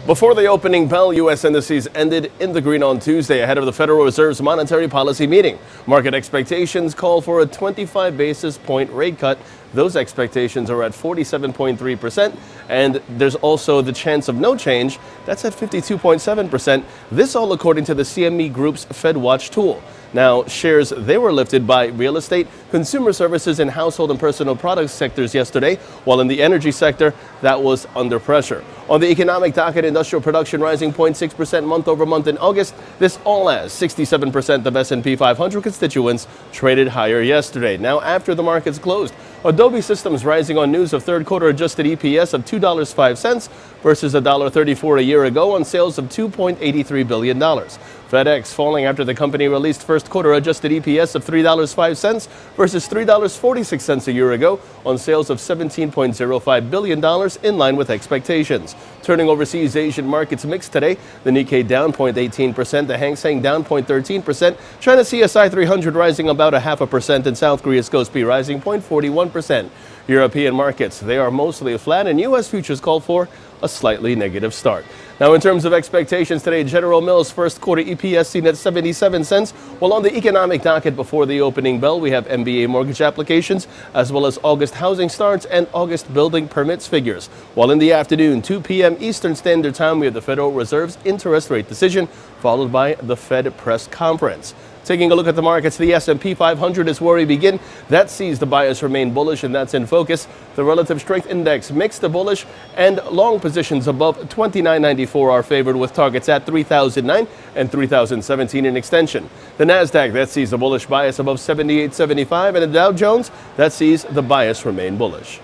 Before the opening bell, U.S. indices ended in the green on Tuesday ahead of the Federal Reserve's monetary policy meeting. Market expectations call for a 25 basis point rate cut. Those expectations are at 47.3%, and there's also the chance of no change. That's at 52.7%. This all according to the CME Group's FedWatch tool. Now, shares, they were lifted by real estate, consumer services, and household and personal products sectors yesterday, while in the energy sector, that was under pressure. On the economic docket, industrial production rising 0.6% month over month in August. This all as 67% of SP500 constituents traded higher yesterday. Now, after the markets closed, Adobe Systems rising on news of third quarter adjusted EPS of $2.05 versus $1.34 a year ago on sales of $2.83 billion. FedEx falling after the company released first quarter adjusted EPS of $3.05 versus $3.46 a year ago on sales of $17.05 billion, in line with expectations. Turning overseas, Asian markets mixed today. The Nikkei down 0.18%, the Hang Seng down 0.13%, China CSI 300 rising about 0.5%, and South Korea's Kospi rising 0.41%. European markets, they are mostly flat, and U.S. futures call for a slightly negative start. Now, in terms of expectations today, General Mills first quarter EPS seen at 77 cents, while on the economic docket before the opening bell, we have MBA mortgage applications, as well as August housing starts and August building permits figures. While in the afternoon, 2 p.m. Eastern Standard Time, we have the Federal Reserve's interest rate decision, followed by the Fed press conference. Taking a look at the markets, the SP 500 is where we begin. That sees the bias remain bullish, and that's in focus. The relative strength index mixed to bullish, and long positions above 2994 are favored, with targets at 3009 and 3017 in extension. The Nasdaq, that sees the bullish bias above 7875, and the Dow Jones, that sees the bias remain bullish.